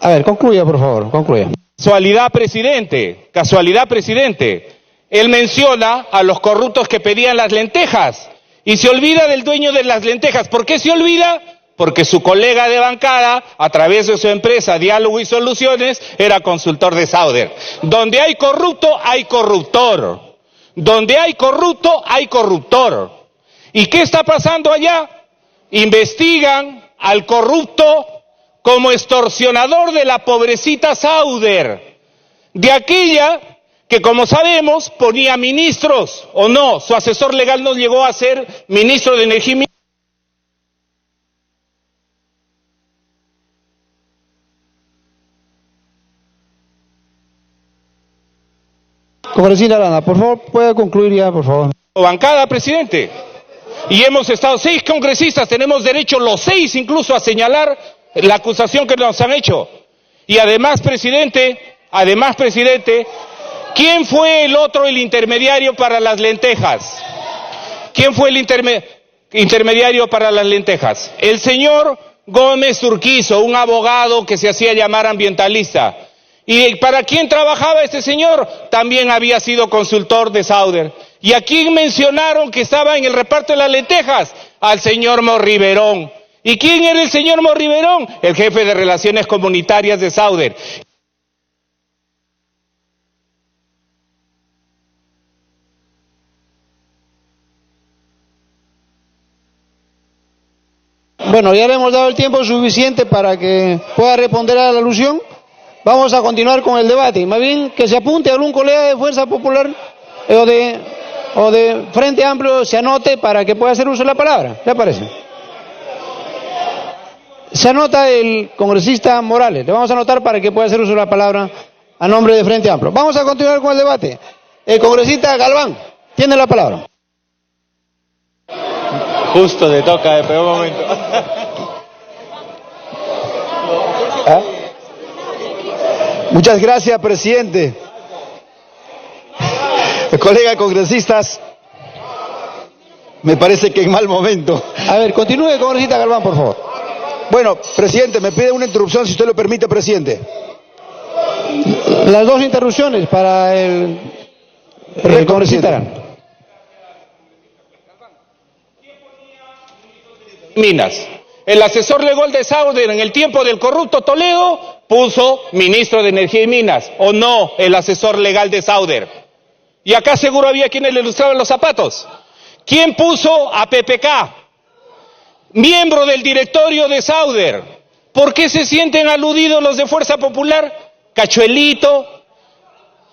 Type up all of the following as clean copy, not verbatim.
A ver, concluya, por favor, concluya. Casualidad, presidente. Él menciona a los corruptos que pedían las lentejas y se olvida del dueño de las lentejas. ¿Por qué se olvida? Porque su colega de bancada, a través de su empresa Diálogo y Soluciones, era consultor de Sauder. Donde hay corrupto, hay corruptor. Donde hay corrupto, hay corruptor. ¿Y qué está pasando allá? Investigan al corrupto como extorsionador de la pobrecita Sauder, de aquella que, como sabemos, ponía ministros, o no, su asesor legal no llegó a ser ministro de Energía y Minas. Congresista Arana, por favor, puede concluir ya, por favor. Bancada, presidente. Y hemos estado 6 congresistas, tenemos derecho los 6 incluso a señalar la acusación que nos han hecho. Y además, presidente, ¿quién fue el intermediario para las lentejas? ¿Quién fue el intermediario para las lentejas? El señor Gómez Urquizo, un abogado que se hacía llamar ambientalista. ¿Y para quién trabajaba este señor? También había sido consultor de Sauder. ¿Y a quién mencionaron que estaba en el reparto de las lentejas? Al señor Morriverón. ¿Y quién era el señor Morriverón? El jefe de Relaciones Comunitarias de Sauder. Bueno, ya le hemos dado el tiempo suficiente para que pueda responder a la alusión. Vamos a continuar con el debate. Más bien que se apunte algún colega de Fuerza Popular o de Frente Amplio, se anote para que pueda hacer uso de la palabra. ¿Le parece? Se anota el congresista Morales. Le vamos a anotar para que pueda hacer uso de la palabra a nombre de Frente Amplio. Vamos a continuar con el debate. El congresista Galván tiene la palabra. Justo te toca de peor momento. ¿Ah? Muchas gracias, presidente. Colegas congresistas, me parece que en mal momento. A ver, continúe, congresista Galván, por favor. Bueno, presidente, me pide una interrupción, si usted lo permite, presidente. Las 2 interrupciones para el congresista Arana. Minas. El asesor legal de Sauder en el tiempo del corrupto Toledo puso ministro de Energía y Minas, o no, el asesor legal de Sauder. Y acá seguro había quienes le ilustraban los zapatos. ¿Quién puso a PPK? Miembro del directorio de Sauder. ¿Por qué se sienten aludidos los de Fuerza Popular? ¿Cachuelito?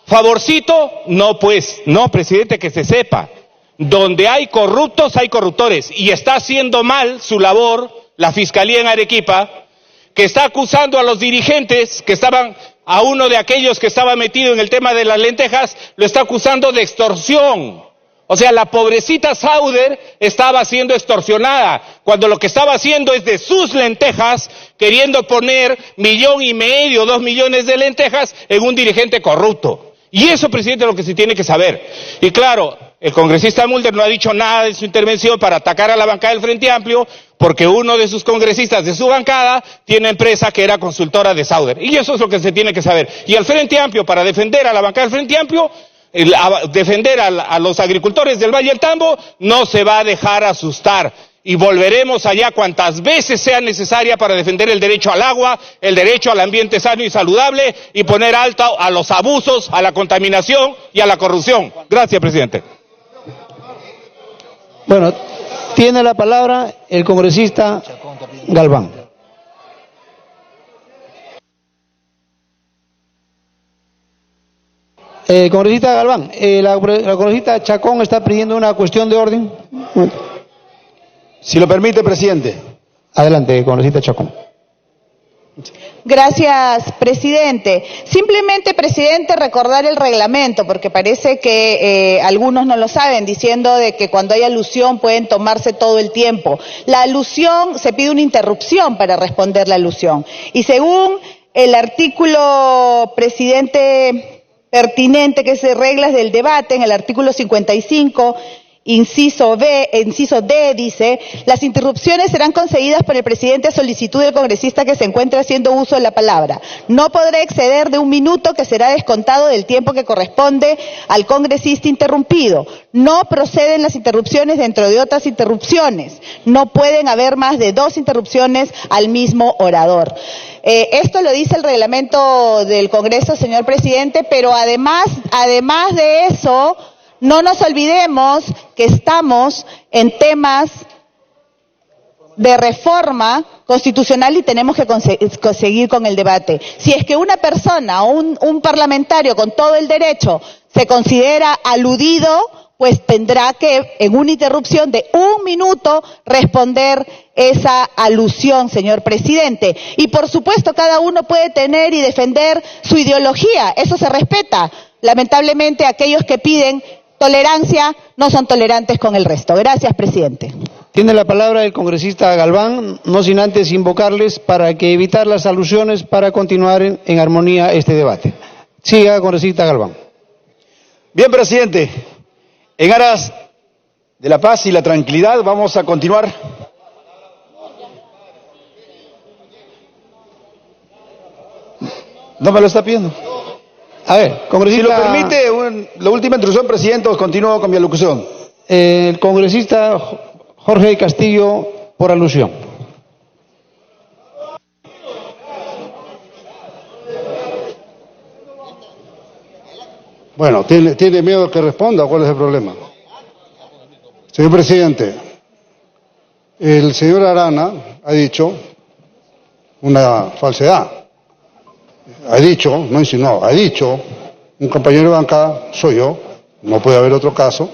¿Favorcito? No, pues, no, presidente, que se sepa. Donde hay corruptos, hay corruptores. Y está haciendo mal su labor la Fiscalía en Arequipa, que está acusando a los dirigentes que estaban, a uno de aquellos que estaba metido en el tema de las lentejas, lo está acusando de extorsión. O sea, la pobrecita Sauder estaba siendo extorsionada, cuando lo que estaba haciendo es de sus lentejas, queriendo poner 1,5 millones, 2 millones de lentejas en un dirigente corrupto. Y eso, presidente, es lo que se tiene que saber. Y claro, el congresista Mulder no ha dicho nada en su intervención para atacar a la bancada del Frente Amplio, porque uno de sus congresistas de su bancada tiene empresa que era consultora de Sauder. Y eso es lo que se tiene que saber. Y el Frente Amplio, para defender a la bancada del Frente Amplio, defender a los agricultores del Valle del Tambo, no se va a dejar asustar. Y volveremos allá cuantas veces sea necesaria para defender el derecho al agua, el derecho al ambiente sano y saludable, y poner alto a los abusos, a la contaminación y a la corrupción. Gracias, presidente. Bueno, tiene la palabra el congresista Galván. Congresista Galván, la congresista Chacón está pidiendo una cuestión de orden. Si lo permite, presidente. Adelante, congresista Chacón. Gracias, presidente. Simplemente, presidente, recordar el reglamento, porque parece que algunos no lo saben, diciendo de que cuando hay alusión pueden tomarse todo el tiempo. La alusión, se pide una interrupción para responder la alusión. Y según el artículo, presidente, pertinente, que es de reglas del debate, en el artículo 55, inciso D dice, las interrupciones serán concedidas por el presidente a solicitud del congresista que se encuentre haciendo uso de la palabra. No podrá exceder de 1 minuto, que será descontado del tiempo que corresponde al congresista interrumpido. No proceden las interrupciones dentro de otras interrupciones. No pueden haber más de 2 interrupciones al mismo orador. Esto lo dice el reglamento del Congreso, señor presidente, pero además de eso, no nos olvidemos que estamos en temas de reforma constitucional y tenemos que seguir con el debate. Si es que una persona o un parlamentario con todo el derecho se considera aludido, pues tendrá que, en una interrupción de 1 minuto, responder esa alusión, señor presidente. Y por supuesto, cada uno puede tener y defender su ideología, eso se respeta. Lamentablemente, aquellos que piden tolerancia no son tolerantes con el resto. Gracias, presidente. Tiene la palabra el congresista Galván, no sin antes invocarles para que evitar las alusiones para continuar en armonía este debate. Siga, congresista Galván. Bien, presidente. En aras de la paz y la tranquilidad vamos a continuar. ¿No me lo está pidiendo? A ver, congresista... Si lo permite, la última instrucción, presidente, continúo con mi alocución. El congresista Jorge Castillo, por alusión. Bueno, ¿tiene miedo que responda? ¿Cuál es el problema? Señor presidente, el señor Arana ha dicho una falsedad. Ha dicho, no insinuó, ha dicho, un compañero de bancada, soy yo, no puede haber otro caso,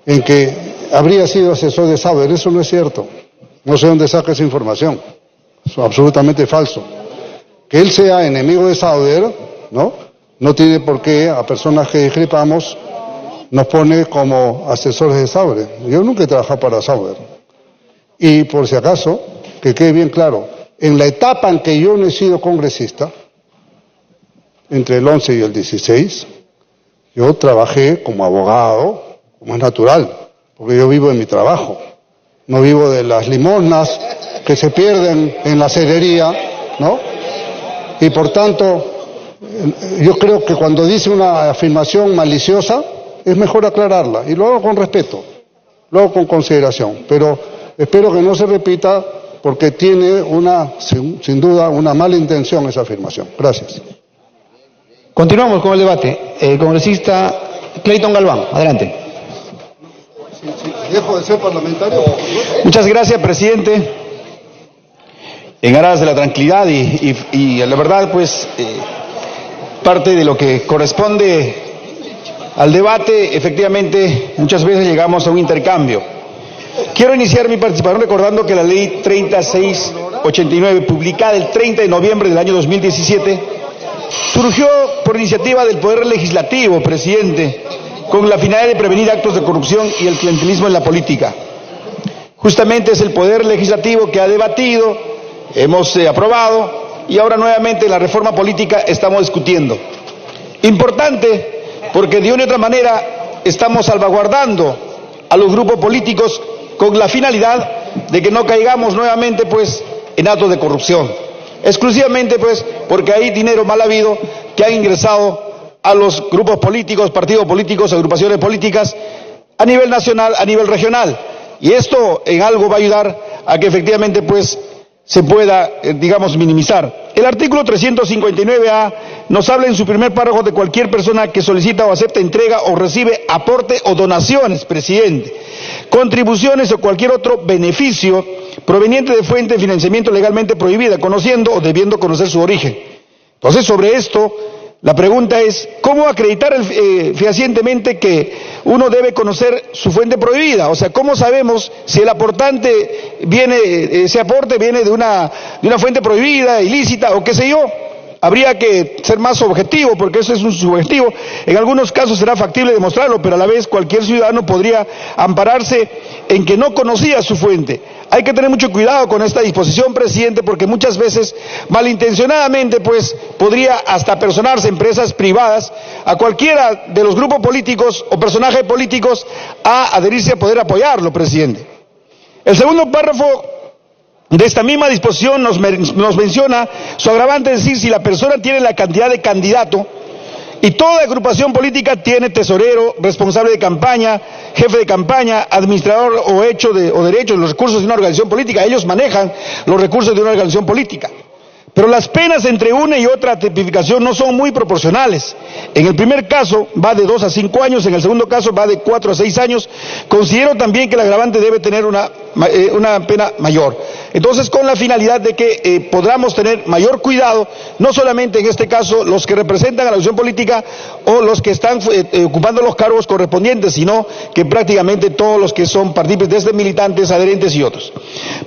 en que habría sido asesor de Sauder. Eso no es cierto. No sé dónde saca esa información. Es absolutamente falso. Que él sea enemigo de Sauder, no tiene por qué, a personas que discrepamos, nos pone como asesores de Sauder. Yo nunca he trabajado para Sauder. Y por si acaso, que quede bien claro, en la etapa en que yo no he sido congresista, entre el 11 y el 16, yo trabajé como abogado, como es natural, porque yo vivo de mi trabajo. No vivo de las limosnas que se pierden en la cerería, ¿no? Y por tanto, yo creo que cuando dice una afirmación maliciosa, es mejor aclararla, y lo hago con respeto, lo hago con consideración, pero espero que no se repita porque tiene sin duda una mala intención esa afirmación. Gracias. Continuamos con el debate. El congresista Clayton Galván, adelante. ¿Dejo de ser parlamentario? Muchas gracias, presidente. En aras de la tranquilidad y la verdad, pues, parte de lo que corresponde al debate, efectivamente, muchas veces llegamos a un intercambio. Quiero iniciar mi participación recordando que la ley 3689, publicada el 30 de noviembre del año 2017, surgió por iniciativa del Poder Legislativo, presidente, con la finalidad de prevenir actos de corrupción y el clientelismo en la política. Justamente es el Poder Legislativo que ha debatido, hemos aprobado, y ahora nuevamente la reforma política estamos discutiendo. Importante porque de una u otra manera estamos salvaguardando a los grupos políticos con la finalidad de que no caigamos nuevamente pues en actos de corrupción. Exclusivamente pues porque hay dinero mal habido que ha ingresado a los grupos políticos, partidos políticos, agrupaciones políticas a nivel nacional, a nivel regional. Y esto en algo va a ayudar a que efectivamente pues se pueda, minimizar. El artículo 359A nos habla en su primer párrafo de cualquier persona que solicita o acepta entrega o recibe aporte o donaciones, presidente, contribuciones o cualquier otro beneficio proveniente de fuente de financiamiento legalmente prohibida, conociendo o debiendo conocer su origen. Entonces, sobre esto, la pregunta es, ¿cómo acreditar fehacientemente que uno debe conocer su fuente prohibida? O sea, ¿cómo sabemos si el aportante ese aporte viene de una fuente prohibida, ilícita o qué sé yo? Habría que ser más objetivo, porque eso es un subjetivo. En algunos casos será factible demostrarlo, pero a la vez cualquier ciudadano podría ampararse en que no conocía su fuente. Hay que tener mucho cuidado con esta disposición, presidente, porque muchas veces, malintencionadamente, pues, podría hasta personarse empresas privadas a cualquiera de los grupos políticos o personajes políticos a adherirse a poder apoyarlo, presidente. El segundo párrafo de esta misma disposición nos menciona su agravante, es decir, si la persona tiene la cantidad de candidato y toda agrupación política tiene tesorero, responsable de campaña, jefe de campaña, administrador o derecho de los recursos de una organización política. Ellos manejan los recursos de una organización política. Pero las penas entre una y otra tipificación no son muy proporcionales. En el primer caso va de 2 a 5 años, en el segundo caso va de 4 a 6 años. Considero también que el agravante debe tener una pena mayor. Entonces, con la finalidad de que podamos tener mayor cuidado, no solamente en este caso los que representan a la opción política o los que están ocupando los cargos correspondientes, sino que prácticamente todos los que son partícipes, desde militantes, adherentes y otros.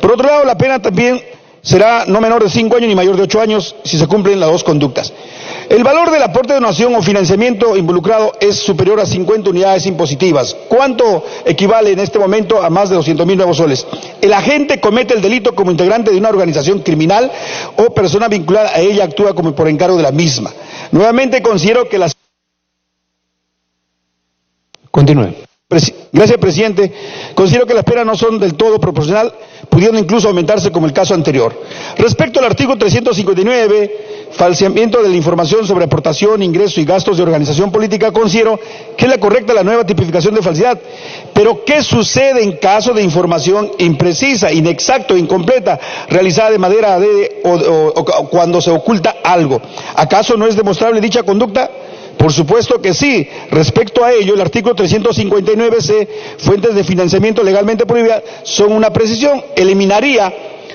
Por otro lado, la pena también será no menor de 5 años ni mayor de 8 años si se cumplen las dos conductas. El valor del aporte de donación o financiamiento involucrado es superior a 50 unidades impositivas. ¿Cuánto equivale en este momento a más de 200.000 nuevos soles? El agente comete el delito como integrante de una organización criminal o persona vinculada a ella actúa como por encargo de la misma. Nuevamente considero que las... Continúe. Gracias, presidente. Considero que las penas no son del todo proporcional, pudiendo incluso aumentarse como el caso anterior. Respecto al artículo 359, falseamiento de la información sobre aportación, ingresos y gastos de organización política, considero que es la correcta la nueva tipificación de falsedad. Pero, ¿qué sucede en caso de información imprecisa, inexacta o incompleta, realizada de manera adrede o cuando se oculta algo? ¿Acaso no es demostrable dicha conducta? Por supuesto que sí. Respecto a ello, el artículo 359C, fuentes de financiamiento legalmente prohibidas, son una precisión. Eliminaría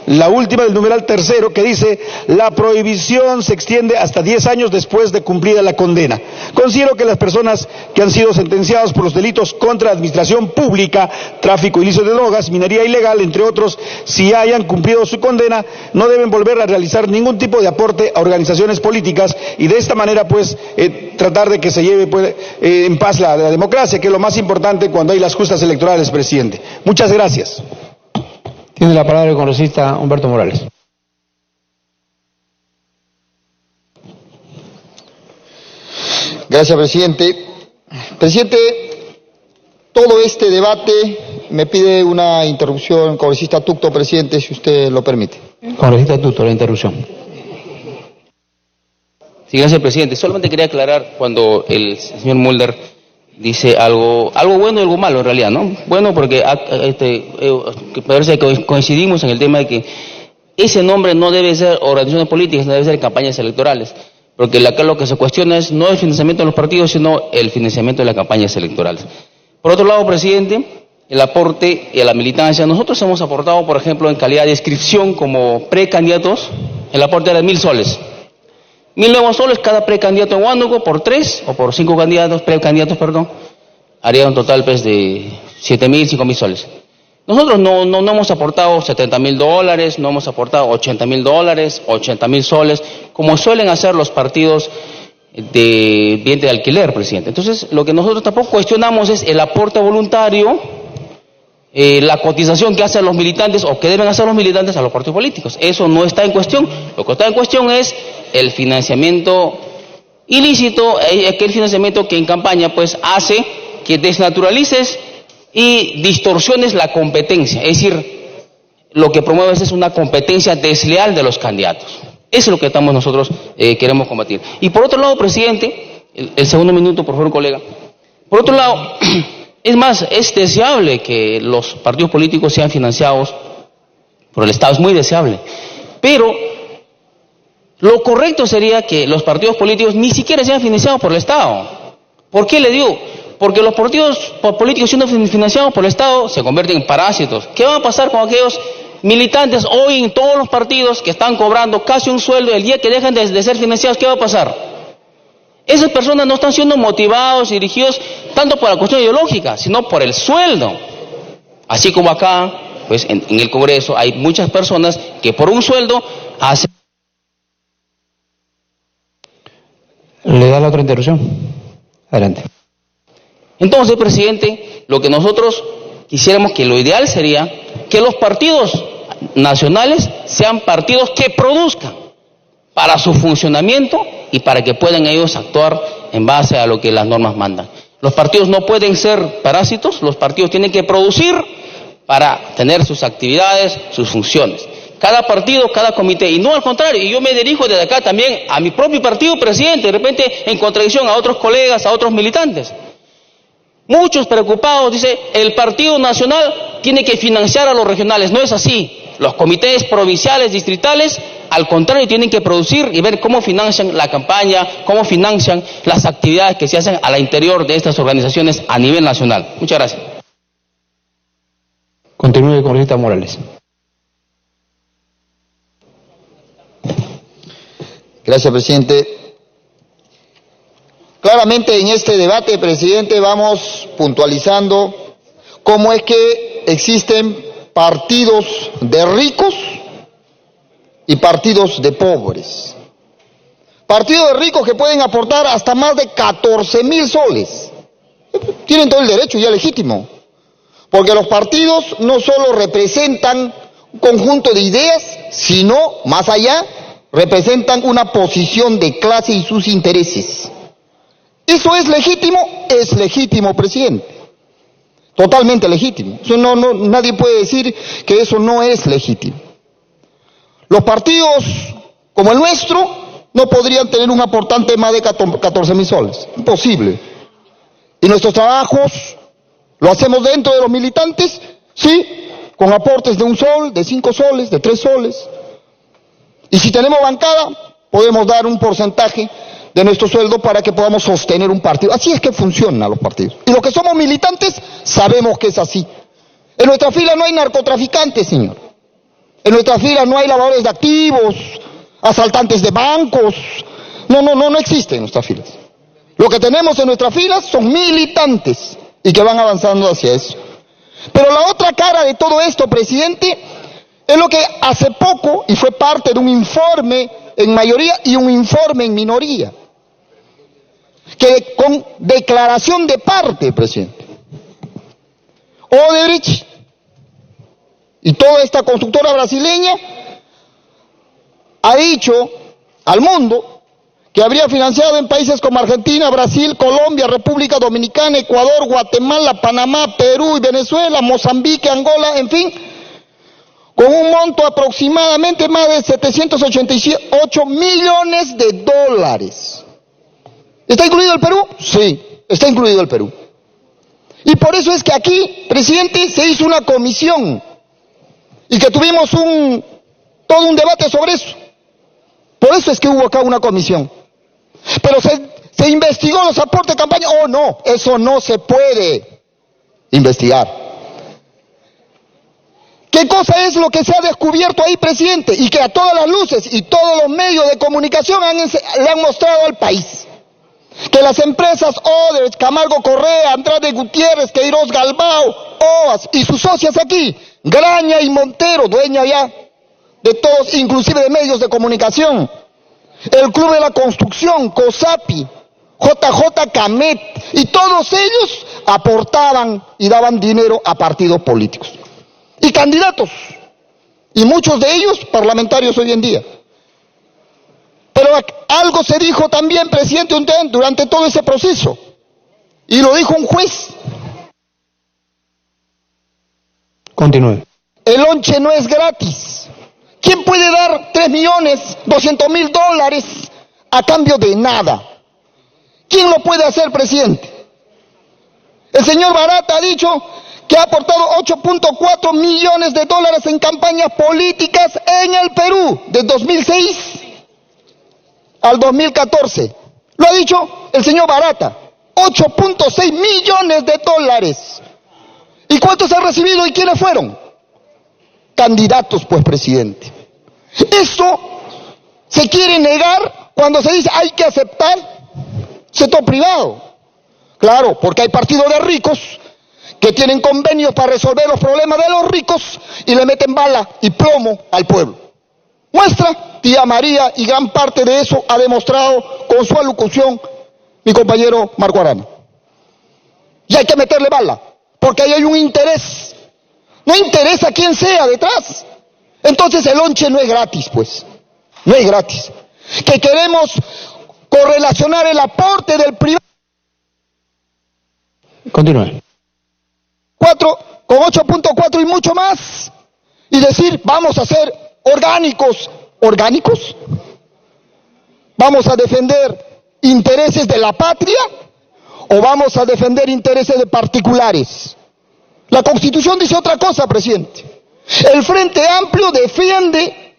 la última del numeral tercero que dice: la prohibición se extiende hasta 10 años después de cumplida la condena. Considero que las personas que han sido sentenciadas por los delitos contra la administración pública, tráfico ilícito de drogas, minería ilegal, entre otros, si hayan cumplido su condena, no deben volver a realizar ningún tipo de aporte a organizaciones políticas y de esta manera pues tratar de que se lleve en paz la democracia, que es lo más importante cuando hay las justas electorales, presidente. Muchas gracias. Tiene la palabra el congresista Humberto Morales. Gracias, presidente. Presidente, todo este debate me pide una interrupción, congresista Tucto, presidente, si usted lo permite. Congresista Tucto, la interrupción. Sí, gracias, presidente. Solamente quería aclarar cuando el señor Mulder dice algo bueno y algo malo en realidad, ¿no? Bueno, porque parece que coincidimos en el tema de que ese nombre no debe ser organizaciones políticas, no debe ser campañas electorales, porque acá lo que se cuestiona es no el financiamiento de los partidos, sino el financiamiento de las campañas electorales. Por otro lado, presidente, el aporte a la militancia, nosotros hemos aportado, por ejemplo, en calidad de inscripción como precandidatos, el aporte era de 1.000 soles. 1.000 nuevos soles cada precandidato en Huánuco por 3 o por 5 precandidatos, haría un total pues de 7.000, 5.000 soles. Nosotros no hemos aportado $70.000, no hemos aportado $80.000, 80.000 soles, como suelen hacer los partidos de bien de alquiler, presidente. Entonces, lo que nosotros tampoco cuestionamos es el aporte voluntario, la cotización que hacen los militantes o que deben hacer los militantes a los partidos políticos. Eso no está en cuestión. Lo que está en cuestión es el financiamiento ilícito, aquel financiamiento que en campaña pues hace que desnaturalices y distorsiones la competencia. Es decir, lo que promueves es una competencia desleal de los candidatos. Eso es lo que estamos nosotros queremos combatir. Y por otro lado, presidente, el segundo minuto, por favor, colega. Por otro lado, es más, es deseable que los partidos políticos sean financiados por el Estado, es muy deseable. Pero lo correcto sería que los partidos políticos ni siquiera sean financiados por el Estado. ¿Por qué le digo? Porque los partidos políticos siendo financiados por el Estado se convierten en parásitos. ¿Qué va a pasar con aquellos militantes hoy en todos los partidos que están cobrando casi un sueldo el día que dejan de ser financiados? ¿Qué va a pasar? Esas personas no están siendo motivados y dirigidos tanto por la cuestión ideológica, sino por el sueldo. Así como acá, pues en el Congreso hay muchas personas que por un sueldo hacen... ¿Le da la otra interrupción? Adelante. Entonces, presidente, lo que nosotros quisiéramos que lo ideal sería que los partidos nacionales sean partidos que produzcan para su funcionamiento y para que puedan ellos actuar en base a lo que las normas mandan. Los partidos no pueden ser parásitos, los partidos tienen que producir para tener sus actividades, sus funciones. Cada partido, cada comité, y no al contrario, y yo me dirijo desde acá también a mi propio partido, presidente, de repente en contradicción a otros colegas, a otros militantes. Muchos preocupados, dice, el Partido Nacional tiene que financiar a los regionales. No es así. Los comités provinciales, distritales, al contrario, tienen que producir y ver cómo financian la campaña, cómo financian las actividades que se hacen al interior de estas organizaciones a nivel nacional. Muchas gracias. Continúe, congresista Morales. Gracias, presidente. Claramente en este debate, presidente, vamos puntualizando cómo es que existen partidos de ricos y partidos de pobres. Partidos de ricos que pueden aportar hasta más de 14.000 soles. Tienen todo el derecho ya legítimo. Porque los partidos no solo representan un conjunto de ideas, sino, más allá, representan una posición de clase y sus intereses. ¿Eso es legítimo? Es legítimo, presidente. Totalmente legítimo. Eso nadie puede decir que eso no es legítimo. Los partidos como el nuestro no podrían tener un aportante de más de 14.000 soles. Imposible. Y nuestros trabajos lo hacemos dentro de los militantes, sí, con aportes de 1 sol, de 5 soles, de 3 soles. Y si tenemos bancada, podemos dar un porcentaje de nuestro sueldo para que podamos sostener un partido. Así es que funcionan los partidos. Y los que somos militantes sabemos que es así. En nuestra fila no hay narcotraficantes, señor. En nuestra fila no hay lavadores de activos, asaltantes de bancos. No existe en nuestras filas. Lo que tenemos en nuestras filas son militantes y que van avanzando hacia eso. Pero la otra cara de todo esto, presidente, es lo que hace poco, y fue parte de un informe en mayoría y un informe en minoría, que con declaración de parte, presidente, Odebrecht y toda esta constructora brasileña ha dicho al mundo que habría financiado en países como Argentina, Brasil, Colombia, República Dominicana, Ecuador, Guatemala, Panamá, Perú y Venezuela, Mozambique, Angola, en fin, con un monto aproximadamente más de 788 millones de dólares. ¿Está incluido el Perú? Sí, está incluido el Perú. Y por eso es que aquí, presidente, se hizo una comisión y que tuvimos todo un debate sobre eso. Por eso es que hubo acá una comisión. Pero se investigó los aportes de campaña. Oh, no, eso no se puede investigar. ¿Qué cosa es lo que se ha descubierto ahí, presidente? Y que a todas las luces y todos los medios de comunicación le han mostrado al país. Que las empresas Odebrecht, Camargo Correa, Andrade Gutiérrez, Queiroz Galbao, OAS y sus socias aquí, Graña y Montero, dueña ya de todos, inclusive de medios de comunicación, el Club de la Construcción, COSAPI, JJ Camet, y todos ellos aportaban y daban dinero a partidos políticos y candidatos, y muchos de ellos parlamentarios hoy en día. Pero algo se dijo también, presidente, durante todo ese proceso, y lo dijo un juez. Continúe. El lonche no es gratis. ¿Quién puede dar 3.200.000 dólares a cambio de nada? ¿Quién lo puede hacer, presidente? El señor Barata ha dicho que ha aportado 8.4 millones de dólares en campañas políticas en el Perú, de 2006 al 2014. Lo ha dicho el señor Barata, 8.6 millones de dólares. ¿Y cuántos ha recibido y quiénes fueron? Candidatos, pues, presidente. Eso se quiere negar cuando se dice hay que aceptar sector privado. Claro, porque hay partidos de ricos que tienen convenios para resolver los problemas de los ricos y le meten bala y plomo al pueblo. Muestra, tía María, y gran parte de eso ha demostrado con su alocución mi compañero Marco Arana. Y hay que meterle bala, porque ahí hay un interés. No interesa quién sea detrás. Entonces el lonche no es gratis, pues. No es gratis. Que queremos correlacionar el aporte del privado. Continúe. Con 8.4 y mucho más. Y decir, vamos a ser orgánicos. ¿Orgánicos? ¿Vamos a defender intereses de la patria o vamos a defender intereses de particulares? La Constitución dice otra cosa, presidente. El Frente Amplio defiende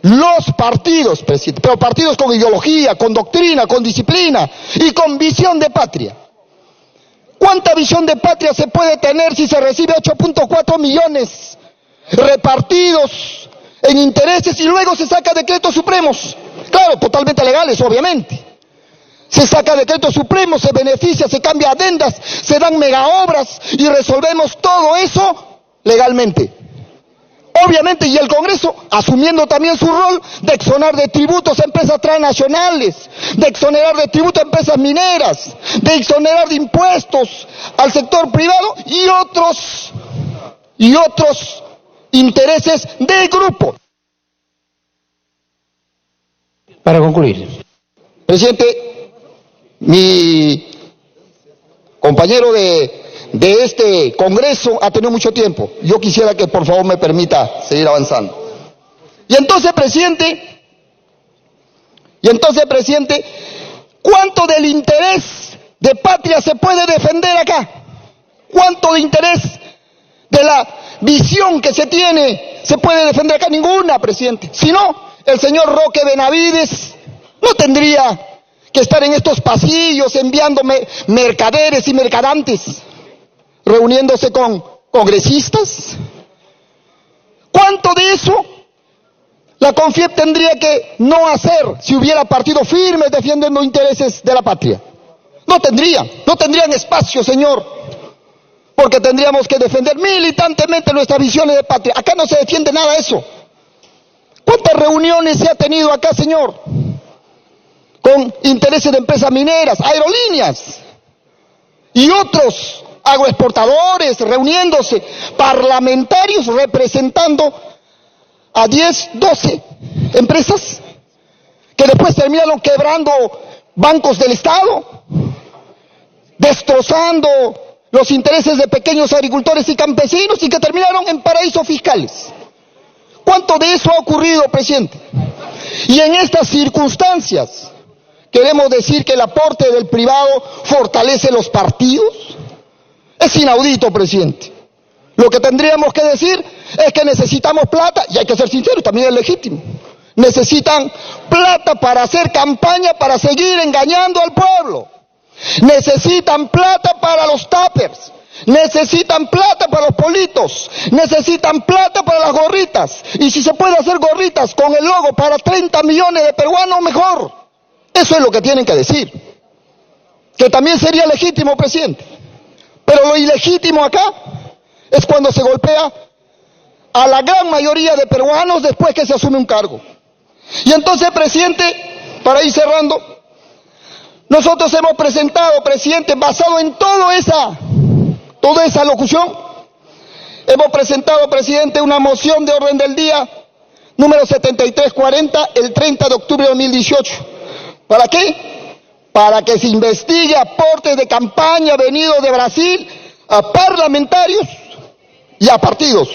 los partidos, presidente, pero partidos con ideología, con doctrina, con disciplina y con visión de patria. ¿Cuánta visión de patria se puede tener si se recibe 8.4 millones repartidos en intereses y luego se saca decretos supremos? Claro, totalmente legales, obviamente. Se saca decretos supremos, se beneficia, se cambia adendas, se dan megaobras y resolvemos todo eso legalmente. Obviamente, y el Congreso asumiendo también su rol de exonerar de tributos a empresas transnacionales, de exonerar de tributos a empresas mineras, de exonerar de impuestos al sector privado y otros intereses del grupo. Para concluir. Presidente, mi compañero de este Congreso ha tenido mucho tiempo. Yo quisiera que por favor me permita seguir avanzando. Y entonces, presidente, ¿cuánto del interés de patria se puede defender acá? ¿Cuánto de interés de la visión que se tiene se puede defender acá? Ninguna, presidente. Si no, el señor Roque Benavides no tendría que estar en estos pasillos enviándome mercaderes y mercadantes, reuniéndose con congresistas. ¿Cuánto de eso la CONFIEP tendría que no hacer si hubiera partidos firmes defendiendo intereses de la patria? No tendrían espacio, señor, porque tendríamos que defender militantemente nuestras visiones de patria. Acá no se defiende nada de eso. ¿Cuántas reuniones se ha tenido acá, señor, con intereses de empresas mineras, aerolíneas y otros agroexportadores reuniéndose, parlamentarios representando a 10, 12 empresas que después terminaron quebrando bancos del Estado, destrozando los intereses de pequeños agricultores y campesinos y que terminaron en paraísos fiscales? ¿Cuánto de eso ha ocurrido, presidente? Y en estas circunstancias, ¿queremos decir que el aporte del privado fortalece los partidos? Es inaudito, presidente. Lo que tendríamos que decir es que necesitamos plata, y hay que ser sinceros, también es legítimo. Necesitan plata para hacer campaña, para seguir engañando al pueblo. Necesitan plata para los tuppers. Necesitan plata para los politos, necesitan plata para las gorritas, y si se puede hacer gorritas con el logo para 30 millones de peruanos, mejor. Eso es lo que tienen que decir, que también sería legítimo, presidente. Pero lo ilegítimo acá es cuando se golpea a la gran mayoría de peruanos después que se asume un cargo. Y entonces, presidente, para ir cerrando, nosotros hemos presentado, presidente, basado en toda esa locución, hemos presentado, presidente, una moción de orden del día número 7340 el 30 de octubre de 2018. ¿Para qué? Para que se investigue aportes de campaña venidos de Brasil a parlamentarios y a partidos.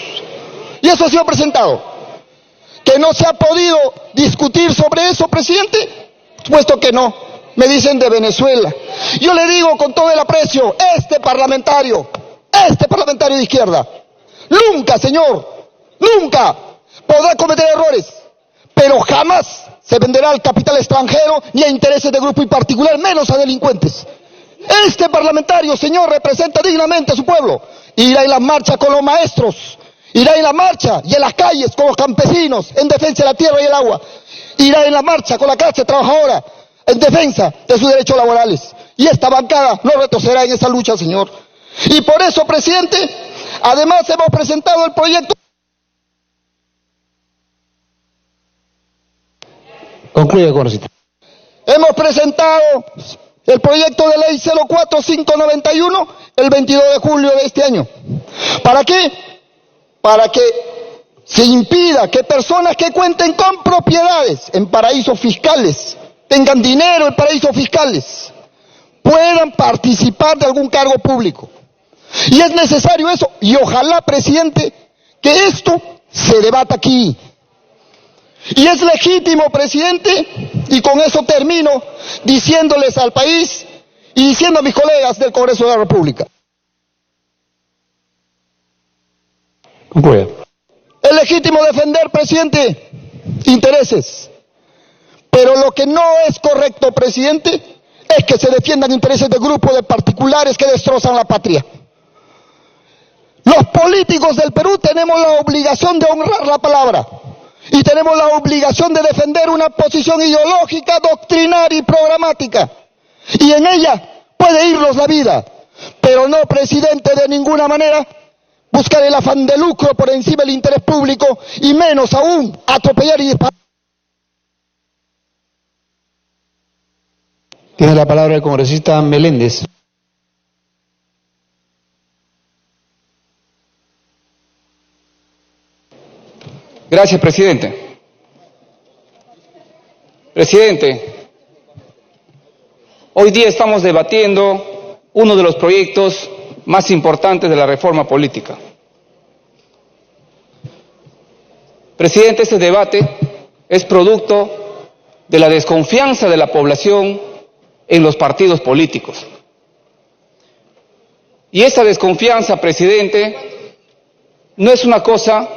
Y eso ha sido presentado. ¿Que no se ha podido discutir sobre eso, presidente? Supuesto que no. Me dicen de Venezuela. Yo le digo con todo el aprecio, este parlamentario de izquierda, nunca, señor, nunca podrá cometer errores, pero jamás se venderá al capital extranjero ni a intereses de grupo y particular, menos a delincuentes. Este parlamentario, señor, representa dignamente a su pueblo. Irá en la marcha con los maestros, irá en la marcha y en las calles con los campesinos en defensa de la tierra y el agua. Irá en la marcha con la clase trabajadora en defensa de sus derechos laborales. Y esta bancada no retrocederá en esa lucha, señor. Y por eso, presidente, además hemos presentado el proyecto. Concluye, congresista. Hemos presentado, el proyecto de ley 04591 el 22 de julio de este año. ¿Para qué? Para que se impida que personas que cuenten con propiedades en paraísos fiscales, tengan dinero en paraísos fiscales, puedan participar de algún cargo público. Y es necesario eso, y ojalá, presidente, que esto se debata aquí. Y es legítimo, presidente, y con eso termino, diciéndoles al país y diciendo a mis colegas del Congreso de la República. Es legítimo defender, presidente, intereses, pero lo que no es correcto, presidente, es que se defiendan intereses de grupos de particulares que destrozan la patria. Los políticos del Perú tenemos la obligación de honrar la palabra y tenemos la obligación de defender una posición ideológica, doctrinaria y programática. Y en ella puede irnos la vida, pero no, presidente, de ninguna manera buscar el afán de lucro por encima del interés público y menos aún atropellar y disparar. Tiene la palabra el congresista Meléndez. Gracias, presidente. Presidente, hoy día estamos debatiendo uno de los proyectos más importantes de la reforma política. Presidente, este debate es producto de la desconfianza de la población en los partidos políticos. Y esta desconfianza, presidente, no es una cosa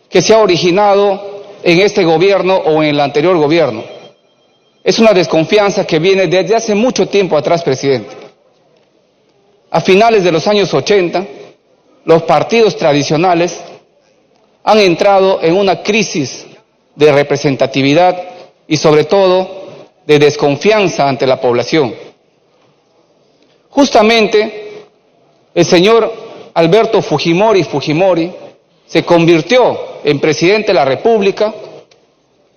que se ha originado en este gobierno o en el anterior gobierno. Es una desconfianza que viene desde hace mucho tiempo atrás, presidente. A finales de los años 80, los partidos tradicionales han entrado en una crisis de representatividad y sobre todo de desconfianza ante la población. Justamente el señor Alberto Fujimori se convirtió en presidente de la República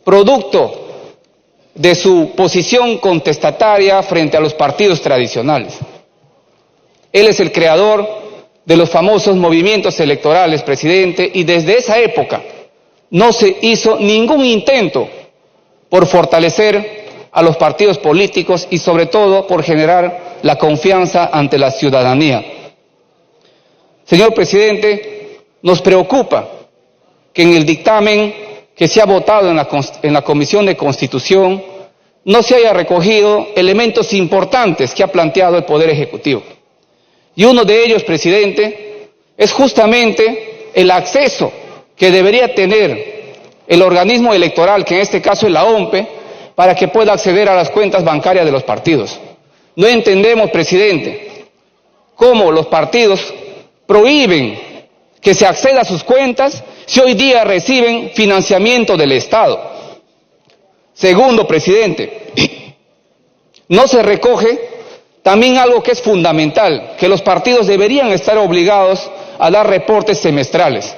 producto de su posición contestataria frente a los partidos tradicionales. Él es el creador de los famosos movimientos electorales, presidente, y desde esa época no se hizo ningún intento por fortalecer a los partidos políticos y sobre todo por generar la confianza ante la ciudadanía. Señor presidente, nos preocupa que en el dictamen que se ha votado en la Comisión de Constitución no se haya recogido elementos importantes que ha planteado el Poder Ejecutivo. Y uno de ellos, presidente, es justamente el acceso que debería tener el organismo electoral, que en este caso es la OMPE, para que pueda acceder a las cuentas bancarias de los partidos. No entendemos, presidente, cómo los partidos prohíben que se acceda a sus cuentas si hoy día reciben financiamiento del Estado. Segundo, presidente, no se recoge también algo que es fundamental, que los partidos deberían estar obligados a dar reportes semestrales.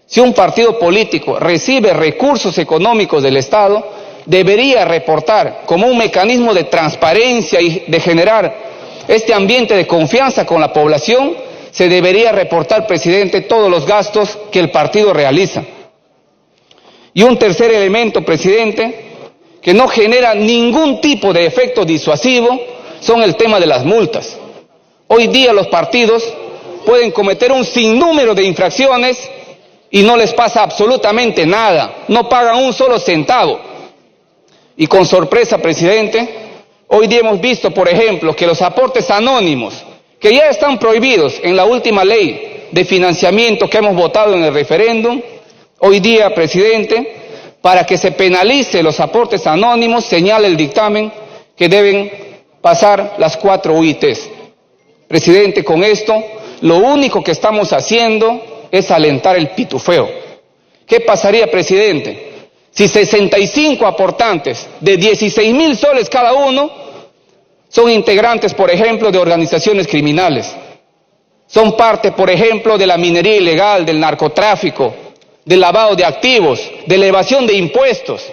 Si un partido político recibe recursos económicos del Estado, debería reportar como un mecanismo de transparencia y de generar este ambiente de confianza con la población. Se debería reportar, presidente, todos los gastos que el partido realiza. Y un tercer elemento, presidente, que no genera ningún tipo de efecto disuasivo, son el tema de las multas. Hoy día los partidos pueden cometer un sinnúmero de infracciones y no les pasa absolutamente nada, no pagan un solo centavo. Y con sorpresa, presidente, hoy día hemos visto, por ejemplo, que los aportes anónimos, que ya están prohibidos en la última ley de financiamiento que hemos votado en el referéndum, hoy día, presidente, para que se penalice los aportes anónimos, señala el dictamen que deben pasar las 4 UITs. Presidente, con esto, lo único que estamos haciendo es alentar el pitufeo. ¿Qué pasaría, presidente, si 65 aportantes de 16.000 soles cada uno son integrantes, por ejemplo, de organizaciones criminales? Son parte, por ejemplo, de la minería ilegal, del narcotráfico, del lavado de activos, de la evasión de impuestos.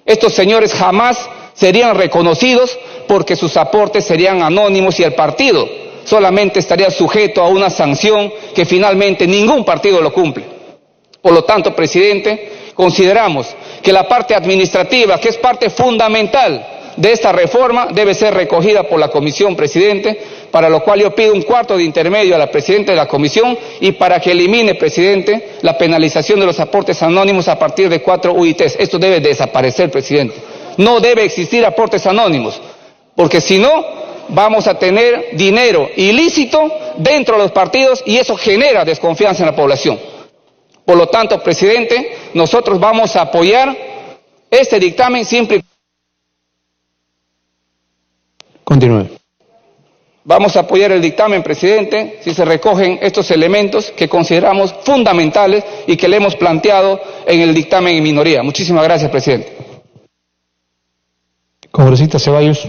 Estos señores jamás serían reconocidos porque sus aportes serían anónimos y el partido solamente estaría sujeto a una sanción que finalmente ningún partido lo cumple. Por lo tanto, presidente, consideramos que la parte administrativa, que es parte fundamental de esta reforma, debe ser recogida por la comisión, presidente, para lo cual yo pido un cuarto de intermedio a la presidenta de la comisión y para que elimine, presidente, la penalización de los aportes anónimos a partir de 4 UITs. Esto debe desaparecer, presidente. No debe existir aportes anónimos, porque si no, vamos a tener dinero ilícito dentro de los partidos y eso genera desconfianza en la población. Por lo tanto, presidente, nosotros vamos a apoyar este dictamen siempre y Continúe. vamos a apoyar el dictamen, presidente, si se recogen estos elementos que consideramos fundamentales y que le hemos planteado en el dictamen en minoría. Muchísimas gracias, presidente. Congresista Ceballos.